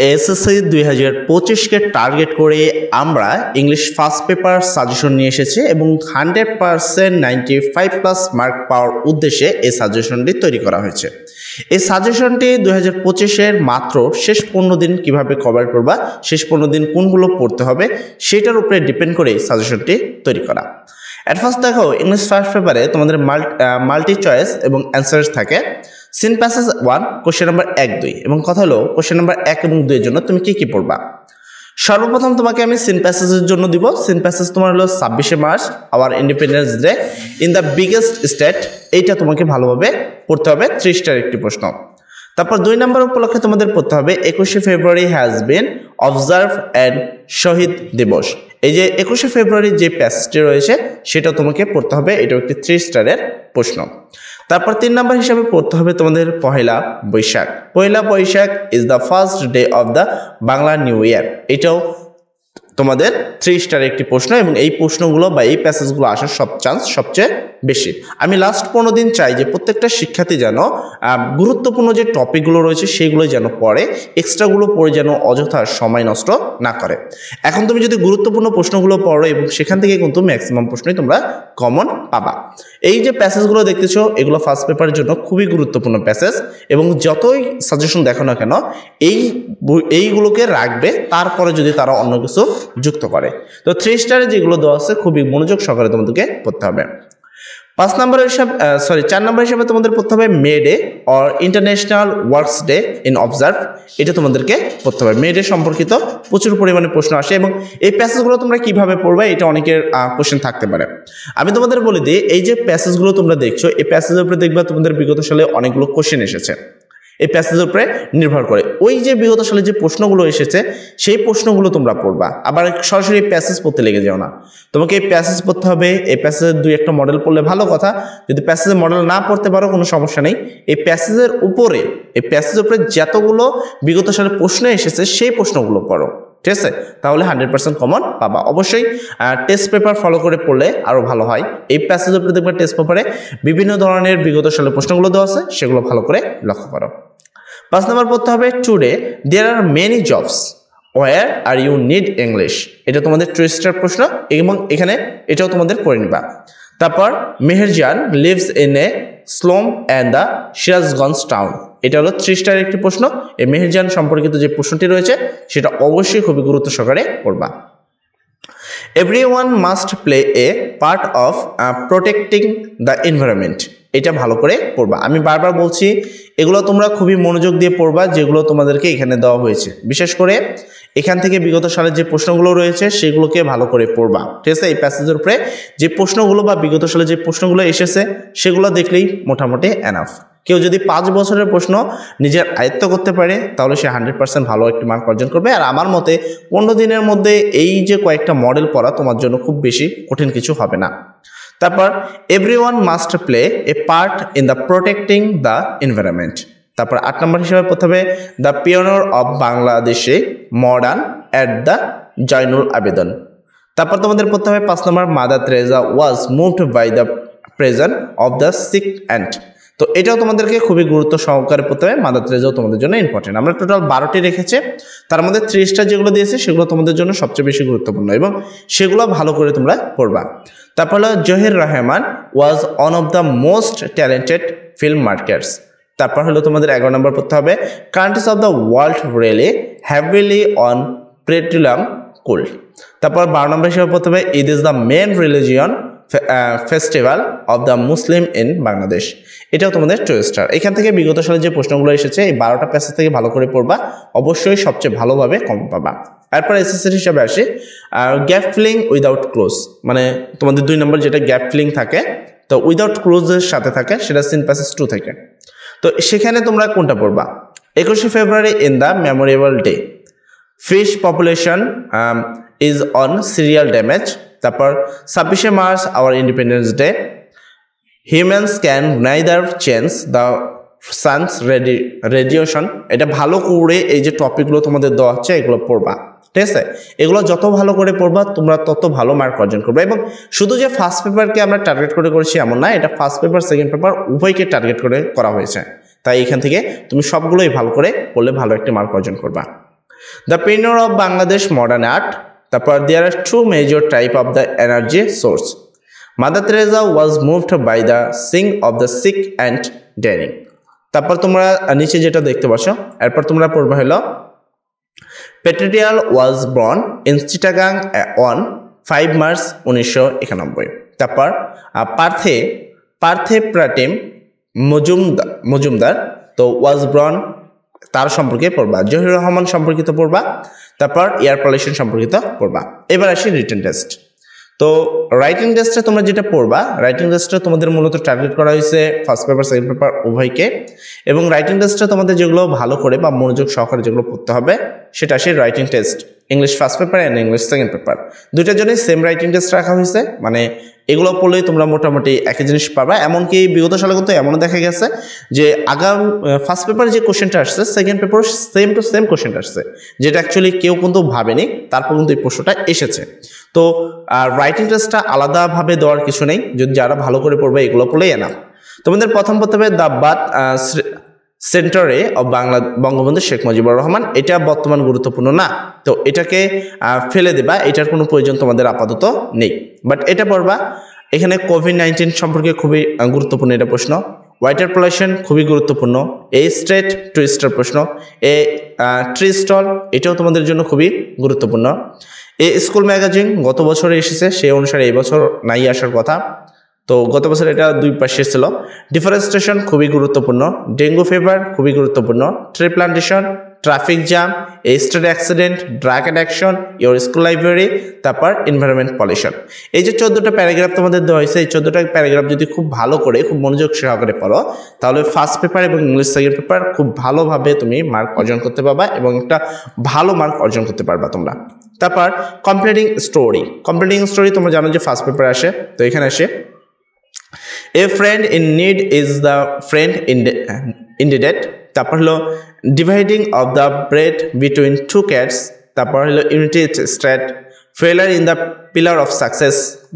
SSC 2025কে target করে আমরা English first paper suggestion নিয়ে এসেছি এবং 100% 95+ মার্ক পাওয়ার উদ্দেশ্যে এই সাজেশনটি তৈরি করা হয়েছে। এই সাজেশনটি 2025-এর মাত্র শেষ 15 দিন কিভাবে কভার করবা, শেষ 15 দিন কোনগুলো পড়তে হবে সেটার উপরে ডিপেন্ড করে এই সাজেশনটি তৈরি করা। এট ফার্স্ট দেখো, ইংলিশ ফার্স্ট পেপারে তোমাদের মাল্টি চয়েস এবং অ্যান্সার্স থাকে। সিন প্যাসেজ 1 কোশ্চেন নাম্বার 1-2 এবং কথা হলো কোশ্চেন নাম্বার 1 এবং 2 এর জন্য তুমি কি পড়বা। সর্বপ্রথম তোমাকে আমি সিন প্যাসেজের জন্য দিব। সিন প্যাসেজ তোমার হলো 26শে March our independence day in the biggest state. এইটা তোমাকে ভালোভাবে পড়তে হবে, 3 স্টার একটি প্রশ্ন। তারপর 2 নম্বর উপলক্ষে তোমাদের পড়তে হবে 21শে February has been observe and শহীদ দিবস। এই যে 21শে ফেব্রুয়ারি যে প্যাসেজটি রয়েছে সেটা তোমাকে পড়তে হবে, এটাও একটি 3 স্টারের প্রশ্ন। তারপর 3 নম্বর হিসাবে পড়তে হবে তোমাদের Pohela Boishakh. Pohela Boishakh is the first day of the Bangla new year. এটাও তোমাদের 3 স্টার একটি প্রশ্ন এবং এই প্রশ্নগুলো বা এই প্যাসেজগুলো আসার চান্স সবচেয়ে বেশি। আমি লাস্ট 15 দিন চাই যে প্রত্যেকটা শিক্ষার্থী যেন গুরুত্বপূর্ণ যে টপিকগুলো রয়েছে সেইগুলো যেন পড়ে, এক্সট্রাগুলো পড়ে যেন অযথা সময় নষ্ট না করে। এখন তুমি যদি গুরুত্বপূর্ণ প্রশ্নগুলো পড়ো এবং সেখান থেকে কিন্তু ম্যাক্সিমাম প্রশ্নই তোমরা কমন পাবা। এই যে প্যাসেজগুলো দেখতেছো এগুলো ফার্স্ট পেপারের জন্য খুবই গুরুত্বপূর্ণ প্যাসেজ এবং যতই সাজেশন দেখো না কেন এইগুলোকে রাখবে, তারপরে যদি তারা অন্য কিছু যুক্ত করে। তো 3 স্টারে যেগুলো দেওয়া আছে খুবই মনোযোগ সহকারে তোমাদেরকে পড়তে হবে। 4 নম্বর হিসাবে তোমাদের পড়তে হবে May Day or international works day in observe. এটা তোমাদেরকে পড়তে হবে। মে ডে সম্পর্কিত প্রচুর পরিমাণে প্রশ্ন আসে এবং এই প্যাসেজগুলো তোমরা কিভাবে পড়বে এটা অনেকের কোশ্চেন থাকতে পারে। আমি তোমাদের বলে দিই, এই যে প্যাসেজগুলো তোমরা দেখছো এই প্যাসেজের উপরে দেখবা তোমাদের বিগত সালে অনেকগুলো কোশ্চেন এসেছে। এই প্যাসেজের উপরে নির্ভর করে ওই যে বিগত সালে যে প্রশ্নগুলো এসেছে সেই প্রশ্নগুলো তোমরা পড়বা। আবার সরাসরি প্যাসেজ পড়তে লেগে যাও না, তোমাকে এই প্যাসেজ পড়তে হবে। এই প্যাসেজের 2-1টা মডেল পড়লে ভালো কথা, যদি প্যাসেজের মডেল না পড়তে পারো কোনো সমস্যা নেই। এই প্যাসেজের উপরে যতগুলো বিগত সালে প্রশ্ন এসেছে সেই প্রশ্নগুলো পড়ো, ঠিক আছে? তাহলে 100% কমন পাবা। অবশ্যই টেস্ট পেপার ফলো করে পড়লে আরও ভালো হয়। এই প্যাসেজের উপরে দেখবে টেস্ট পেপারে বিভিন্ন ধরনের বিগত সালে প্রশ্নগুলো দেওয়া আছে, সেগুলো ভালো করে লক্ষ্য করো। 5 নম্বর পড়তে হবে today there are many jobs where are you need English. এটা তোমাদের 3 স্টার প্রশ্ন এবং এখানে এটাও তোমাদের পড়ে নিবা। তারপর Meherjan lives in a slum and the Sirajganj town. এটা হলো 3 স্টার একটি প্রশ্ন। এই মেহেরজান সম্পর্কিত যে প্রশ্নটি রয়েছে সেটা অবশ্যই খুবই গুরুত্ব সহকারে পড়বা। Everyone must play a part of protecting the environment. এটা ভালো করে পড়বা। আমি বারবার বলছি এগুলো তোমরা খুবই মনোযোগ দিয়ে পড়বা, যেগুলো তোমাদেরকে এখানে দেওয়া হয়েছে। বিশেষ করে এখান থেকে বিগত সালের যে প্রশ্নগুলো রয়েছে সেগুলোকে ভালো করে পড়বা, ঠিক আছে? এই প্যাসেজের উপরে যে প্রশ্নগুলো বা বিগত সালে যে প্রশ্নগুলো এসেছে সেগুলো দেখলেই মোটামুটি এনাফ। কেউ যদি 5 বছরের প্রশ্ন নিজের আয়ত্ত করতে পারে তাহলে সে 100% ভালো একটি মার্ক অর্জন করবে। আর আমার মতে 15 দিনের মধ্যে এই যে কয়েকটা মডেল পড়া তোমার জন্য খুব বেশি কঠিন কিছু হবে না। তারপর everyone must play a part in the protecting the environment. তারপর 8 নম্বর হিসাবে পড়তে হবে দ্য পিওনিয়ার অফ বাংলাদেশে modern at the Zainul Abedin. তারপর তোমাদের পড়তে হবে 5 number Mother Teresa was moved by the presence of the sick and. তো এটাও তোমাদেরকে খুবই গুরুত্ব সহকারে পড়তে হবে। মাদার তেরেসাও তোমাদের জন্য ইম্পর্টেন্ট। আমরা টোটাল 12টি রেখেছি, তার মধ্যে 3 স্টার যেগুলো দিয়েছে সেগুলো তোমাদের জন্য সবচেয়ে বেশি গুরুত্বপূর্ণ এবং সেগুলো ভালো করে তোমরা পড়বা। তারপর হলো Zahir Rahman was one of the most talented film makers. তারপর হলো তোমাদের 11 নম্বর পড়তে হবে countries of the world rely heavily on petroleum coal. তারপর 12 নম্বর হিসেবে পড়তে হবে it is the main religion festival of the Muslim in Bangladesh. এটাও তোমাদের 2 স্টার। এখান থেকে বিগত সালে যে প্রশ্নগুলো এসেছে এই 12টা প্যাসেজ থেকে ভালো করে পড়বা, অবশ্যই সবচেয়ে ভালোভাবে কম পাবা। তারপর এসএসসি হিসাবে আসে গ্যাপ ফিলিং উইদাউট ক্লোজ, মানে তোমাদের 2 নম্বর যেটা গ্যাপ ফিলিং থাকে তো উইদাউট ক্লোজের সাথে থাকে সেটা সিন প্যাসেজ 2 থেকে। তো সেখানে তোমরা কোনটা পড়বা? 21শে February in the memorable day, fish population is on serial damage. তারপর 26শে March our independence day, humans can neither change the sun's radiation. এটা ভালো করে এই যে টপিকগুলো তোমাদের দেওয়া হচ্ছে এগুলো পড়বা, ঠিক আছে? এগুলো যত ভালো করে পড়বা তোমরা তত ভালো মার্ক অর্জন করবে। এবং শুধু যে ফার্স্ট পেপারকে আমরা টার্গেট করে করেছি এমন না, এটা ফার্স্ট পেপার সেকেন্ড পেপার উভয়কে টার্গেট করে করা হয়েছে। তাই এখান থেকে তুমি সবগুলোই ভালো করে পড়লে ভালো একটি মার্ক অর্জন করবা। The pioneer of Bangladesh modern art. তারপর there are two major type of the energy source. Mother Teresa was moved by the sing of the sick and daring. তারপর তোমরা নিচে যেটা দেখতে পাচ্ছ, এরপর তোমরা পড়বা হলো পেট্রিয়াল was born in Chittagong on 5 March 1991। তারপর পার্থে প্রাটিম মজুমদার তো ওয়াজ বর্ন তার সম্পর্কে পড়বা। জহির রহমান সম্পর্কিত পড়বা। তারপর এয়ার পলিউশন সম্পর্কিত পড়বা। এবার আসি রিটেন টেস্ট। তো রাইটিং টেস্টে তোমরা যেটা পড়বা, রাইটিং টেস্টে তোমাদের মূলত টার্গেট করা হয়েছে ফার্স্ট পেপার সেকেন্ড পেপার উভয়কে, এবং রাইটিং টেস্টে তোমাদের যেগুলো ভালো করে বা মনোযোগ সহকারে যেগুলো পড়তে হবে সেটা আসে writing test, English first paper and English second paper দুইটার জন্যই সেম রাইটিং টেস্ট রাখা হয়েছে। মানে এগুলো পড়লেই তোমরা মোটামুটি একই জিনিস পাবা। এমনকি বিগত সালে কিন্তু এমনও দেখা গেছে যে ফার্স্ট পেপারে যে কোশ্চেনটা আসছে second paper same to same কোশ্চেনটা আসছে, যেটা অ্যাকচুয়ালি কেউ কিন্তু ভাবেনি, তারপর কিন্তু এই প্রশ্নটা এসেছে। তো রাইটিং টেস্টটা আলাদাভাবে দেওয়ার কিছু নেই, যদি যারা ভালো করে পড়বে এগুলো পড়লেই এনাফ। তোমাদের প্রথম পড়তে হবে দ্য বার্থ সেন্টারে অফ বঙ্গবন্ধু শেখ মুজিবুর রহমান। এটা বর্তমান গুরুত্বপূর্ণ না, তো এটাকে ফেলে দেবা, এটার কোনো প্রয়োজন তোমাদের আপাতত নেই, বাট এটা পড়বা। এখানে কোভিড-19 সম্পর্কে খুবই গুরুত্বপূর্ণ এটা প্রশ্ন। ওয়াটার পলিউশন খুবই গুরুত্বপূর্ণ। এ স্ট্রেট টু স্টার প্রশ্ন। এ ট্রি স্টল এটাও তোমাদের জন্য খুবই গুরুত্বপূর্ণ। এ স্কুল ম্যাগাজিন গত বছরে এসেছে, সেই অনুসারে এই বছর নাই আসার কথা, তো গত বছর এটা 2 পাশে ছিল। ডিফরেস্টেশন খুবই গুরুত্বপূর্ণ। ডেঙ্গু ফিভার খুবই গুরুত্বপূর্ণ। Tree plantation, traffic jam, street accident, drug addiction, your school library, তারপর এনভায়রনমেন্ট পলিউশন। এই যে 14টা প্যারাগ্রাফ তোমাদের দেওয়া হয়েছে, এই 14টা প্যারাগ্রাফ যদি খুব ভালো করে খুব মনোযোগ সহকারে পড়ো, তাহলে ফার্স্ট পেপার এবং ইংলিশ সেকেন্ড পেপার খুব ভালোভাবে তুমি মার্ক অর্জন করতে পারবা এবং একটা ভালো মার্ক অর্জন করতে পারবা তোমরা। তারপর কমপ্লিটিং স্টোরি তোমরা জানো যে ফার্স্ট পেপার আসে, তো এখানে আসে a friend in need is the friend indeed. তারপর হলো dividing of the bread between two cats. তারপর হলো unity strength, failure in the pillar of success.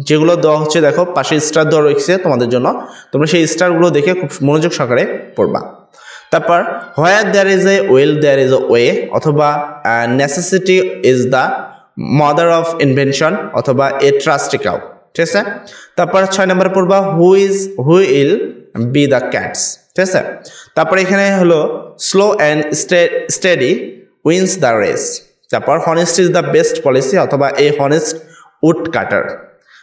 যেগুলো দেওয়া হচ্ছে দেখো পাশে স্টার দেওয়া রয়েছে তোমাদের জন্য, তোমরা সেই স্টারগুলো দেখে খুব মনোযোগ সহকারে পড়বা। তারপর where there is a will there is a way, অথবা necessity is the mother of invention, অথবা এ ট্রাস্টি কাউ। ঠিক আছে। তারপর 6 নম্বরে পড়বা who will be the cats. ঠিক আছে। তারপর এখানে হলো slow and steady wins the race. তারপর honest is the best policy, অথবা এ হনেস্ট উড কাটার।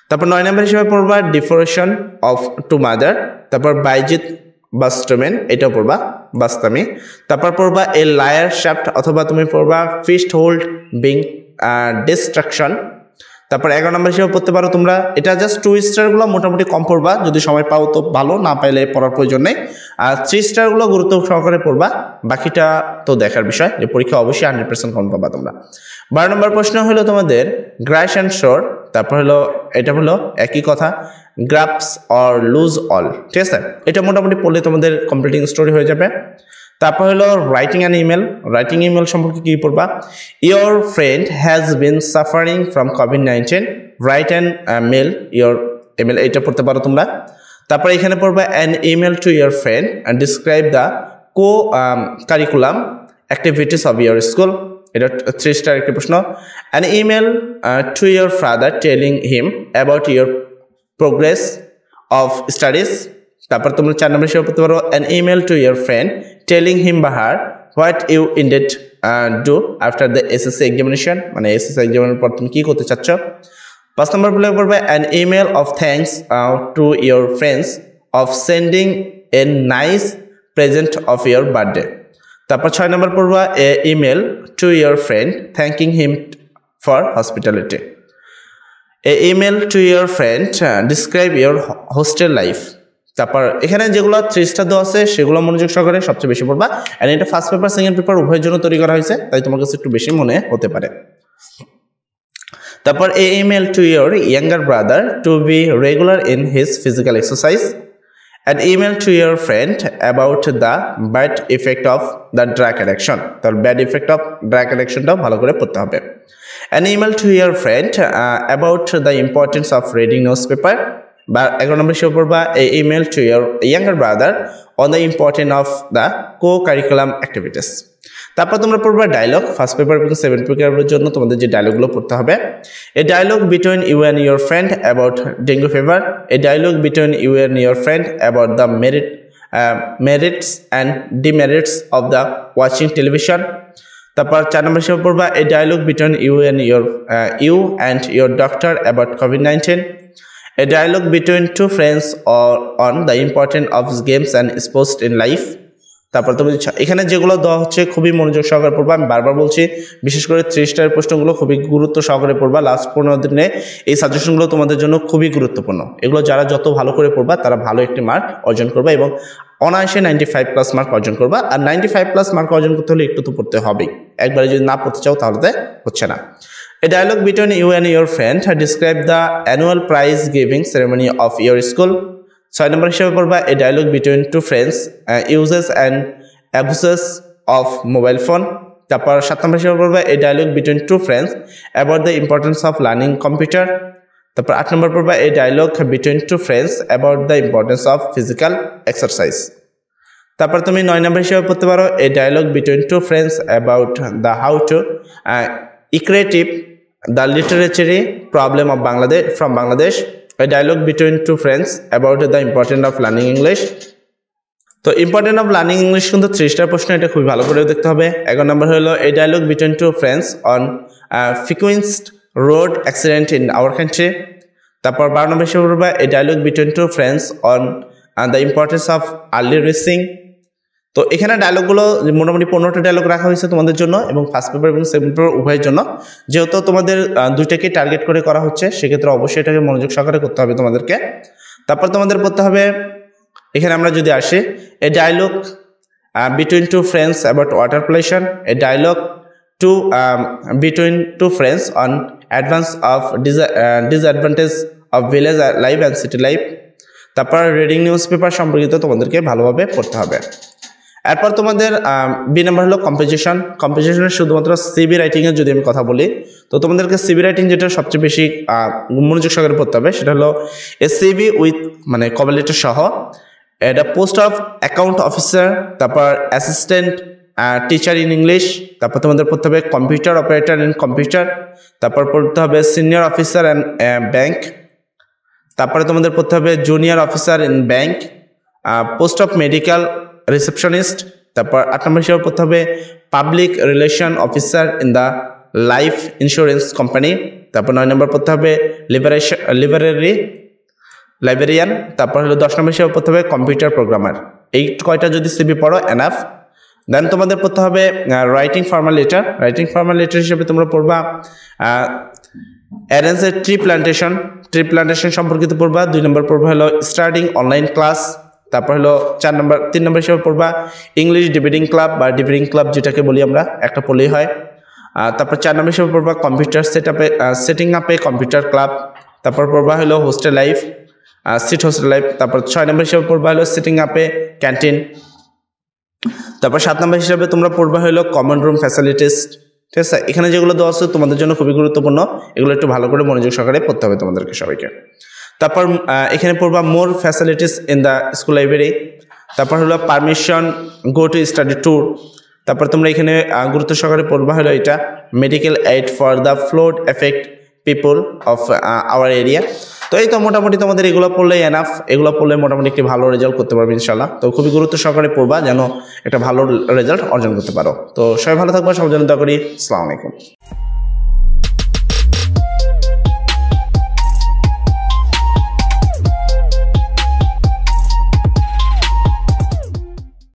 তারপর 9 নম্বর হিসেবে পড়বা ডিফরেশন অফ টু মাদার। তারপর বাইজিৎ বাস্টমেন, এটাও পড়বা বাস্তামি। তারপর পড়বা এ লায়ার শ্যাফট, অথবা তুমি পড়বা ফিস্ট হোল্ড বিং ডিস্ট্রাকশন। তারপর 11 নম্বর হিসেবে পড়তে পারো তোমরা, এটা জাস্ট 2 স্টারগুলো মোটামুটি কম পড়বা, যদি সময় পাও তো ভালো, না পাইলে পড়ার প্রয়োজন নেই। আর 3 স্টারগুলো গুরুত্ব সহকারে পড়বা, বাকিটা তো দেখার বিষয়, যে পরীক্ষা অবশ্যই 100% কম পাবা তোমরা। 12 নম্বর প্রশ্ন হলো তোমাদের গ্রাস অ্যান্ড শোর। তারপর হলো এটা হলো একই কথা, গ্রাপস অর লুজ অল। ঠিক আছে, এটা মোটামুটি পড়লে তোমাদের কমপ্লিটিং স্টোরি হয়ে যাবে। তারপর হলো writing an email. Writing email সম্পর্কে কি পড়বা, your friend has been suffering from কোভিড-19, write an mail your email, এটা পড়তে পারো তোমরা। তারপর এখানে পড়বা an email to your friend and describe the curriculum activities of your school, এটা 3 স্টার একটি প্রশ্ন। An email to your father telling him about your progress of studies. তারপর তোমরা 4 নম্বর হিসেবে পড়তে পারো an email to your friend telling him বা her what you intend do after the SSC examination, মানে এসএসসি এক্সামের পর তুমি কী করতে চাচ্ছ। 5 নম্বর বলে পড়বে an email of thanks to your friends of sending a nice present of your birthday. তারপর 6 নম্বর পড়বা a email to your friend thanking him for hospitality. A email to your friend describe your hostel life. তারপর এখানে যেগুলো 3 star দেওয়া আছে সেগুলো মনোযোগ সহকারে সবচেয়ে বেশি পড়বা, অ্যান্ড এটা ফার্স্ট পেপার সেকেন্ড পেপার উভয়ের জন্য তৈরি করা হয়েছে, তাই তোমার কাছে একটু বেশি মনে হতে পারে। তারপর a email to your younger brother to be regular in his physical exercise. An email to your friend about the bad effect of the drug addiction, তার ব্যাড ইফেক্ট অফ ড্রাগ অ্যাডিকশনটাও ভালো করে পড়তে হবে। An email to your friend about the importance of reading news paper. বা 11 number হিসেবে পড়বা a email to your younger brother on the importance of the co curriculum activities. তারপর তোমরা পড়বা ডায়লগ ফার্স্ট পেপার এবং সেকেন্ড পেপারের জন্য তোমাদের যে ডায়লগগুলো পড়তে হবে a dialogue between you and your friend about dengue fever a dialogue between you and your friend about the merits and demerits of the watching television. তারপর 4 নম্বর হিসেবে পড়বা a dialogue between you and your doctor about COVID-19. A dialogue between two friends or on the importance of games and sports in life. তারপর তুমি এখানে যেগুলো দেওয়া হচ্ছে খুবই মনোযোগ সহকারে পড়বা আমি বারবার বলছি বিশেষ করে 30টার প্রশ্নগুলো খুবই গুরুত্ব সহকারে পড়বা লাস্ট 15 দিনে এই সাজেশনগুলো তোমাদের জন্য খুবই গুরুত্বপূর্ণ এগুলো যারা যত ভালো করে পড়বা তারা ভালো একটি মার্ক অর্জন করবে এবং অনায়াসে 95+ মার্ক অর্জন করবা আর 95+ মার্ক অর্জন করতে হলে একটু তো পড়তে হবেই একবারে যদি না পড়তে চাও তাহলে হচ্ছে না A dialogue between you and your friend describe the annual prize giving ceremony of your school. 6 নম্বর হিসেবে পড়বা a dialogue between two friends uses and abuses of mobile phone. তারপর 7 নম্বর হিসেবে পড়বা a dialogue between two friends about the importance of learning computer. তারপর 8 নম্বর পড়বা a dialogue between two friends about the importance of physical exercise. তারপর তুমি 9 নম্বর হিসেবে পড়তে পারো a dialogue between two friends about the how to equative the literary problem of Bangladesh. A dialogue between two friends about the importance of learning English. তো important of learning English কিন্তু 30টার প্রশ্ন এটা খুবই ভালো করে দেখতে হবে 11 নম্বর হলো a dialogue between two friends on frequent road accident in our country. তারপর 12 নম্বর হিসেবে পড়বা a dialogue between two friends on the importance of early rising. তো এখানে ডায়লগগুলো মোটামুটি 15টা ডায়লগ রাখা হয়েছে তোমাদের জন্য এবং ফার্স্ট পেপার এবং সেকেন্ড পেপার উভয়ের জন্য যেহেতু তোমাদের দুইটাকে টার্গেট করে করা হচ্ছে সেক্ষেত্রে অবশ্যই এটাকে মনোযোগ সহকারে করতে হবে তোমাদেরকে তারপর তোমাদের পড়তে হবে এখানে আমরা যদি আসি a dialogue between two friends about water pollution a dialogue between two friends on advance of disadvantage of village life and city life তারপর রিডিং নিউজ পেপার সম্পর্কিত তোমাদেরকে ভালোভাবে পড়তে হবে এরপর তোমাদের বি নাম্বার হলো কম্পোজিশনের শুধুমাত্র সিবি রাইটিংয়ের যদি আমি কথা বলি তো তোমাদেরকে সিবি রাইটিং যেটা সবচেয়ে বেশি মনোযোগ সহকারে পড়তে হবে সেটা হলো এ সিবি উইথ মানে কভার লেটার সহ এটা পোস্ট অফ অ্যাকাউন্ট অফিসার তারপর অ্যাসিস্ট্যান্ট টিচার ইন ইংলিশ তারপর তোমাদের পড়তে হবে কম্পিউটার অপারেটর ইন কম্পিউটার তারপর পড়তে হবে সিনিয়র অফিসার অ্যান্ড ব্যাংক তারপরে তোমাদের পড়তে হবে junior officer in bank post of medical receptionist তারপর 8 নম্বর হিসেবে পড়তে হবে public relation officer in the life insurance company তারপর 9 নম্বর পড়তে হবে লাইব্রেরিয়ান তারপর হলো 10 নম্বর হিসেবে পড়তে হবে কম্পিউটার প্রোগ্রামার এই কয়টা যদি সিবি পড়ো এনাফ দেন তোমাদের পড়তে হবে রাইটিং ফর্মাল লেটার হিসেবে তোমরা পড়বা অ্যারেঞ্জ এ ট্রি প্ল্যান্টেশন সম্পর্কিত পড়বা 2 নম্বর পড়বা হলো স্টার্টিং অনলাইন ক্লাস তারপর হলো 3 নম্বর হিসেবে পড়বা ইংলিশ ডিবেটিং ক্লাব যেটাকে বলি আমরা একটা পড়লেই হয় তারপর 4 নম্বর হিসেবে পড়বা কম্পিউটার সেটিং আপে কম্পিউটার ক্লাব তারপর পড়বা হলো হোস্টেল লাইফ তারপর 6 নম্বর হিসেবে পড়বা হলো সেটিং আপে ক্যান্টিন তারপর 7 নম্বর হিসেবে তোমরা পড়বা হলো কমন রুম ফ্যাসিলিটিস ঠিক আছে এখানে যেগুলো দেওয়া আছে তোমাদের জন্য খুবই গুরুত্বপূর্ণ এগুলো একটু ভালো করে মনোযোগ সহকারে পড়তে হবে তোমাদেরকে সবাইকে তারপর এখানে পড়বা more facilities in the school library তারপর হলো permission go to study tour তারপর তোমরা এখানে গুরুত্ব সহকারে পড়বা হলো এটা medical aid for the flood effect people of our area তো এই তো মোটামুটি তোমাদের এগুলো পড়লেই এনাফ এগুলো পড়লে মোটামুটি একটি ভালো রেজাল্ট করতে পারবে ইনশাল্লাহ তো খুবই গুরুত্ব সহকারে পড়বা যেন একটা ভালো রেজাল্ট অর্জন করতে পারো তো সবাই ভালো থাকবা সবার জন্য দোয়া করি আসসালামু আলাইকুম